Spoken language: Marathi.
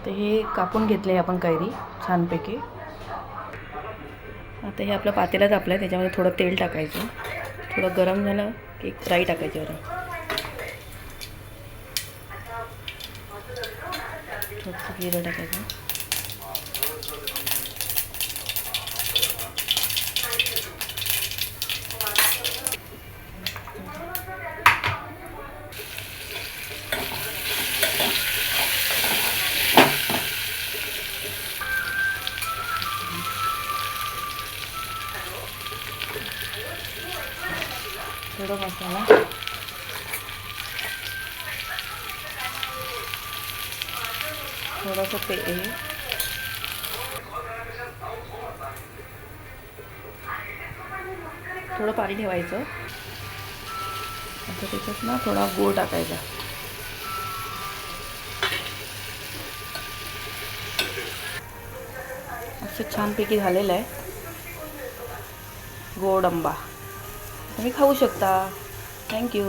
तर हे कापून घेतले आपण कैरी छानपैकी. आता हे आपलं पातेलं तापलं आहे, त्याच्यामध्ये थोडं तेल टाकायचं. थोडं गरम झालं की राई टाकायची वरून. थोडंसं जिरं टाकायचं. थोडं मसाला, थोडंसं तेल, थोडं पाणी ठेवायचं. आता त्याच्यात ना थोडा गूळ टाकायचा. असं छानपैकी झालेलं आहे गोड आंबा. तुम्ही खाऊ शकता. थँक्यू.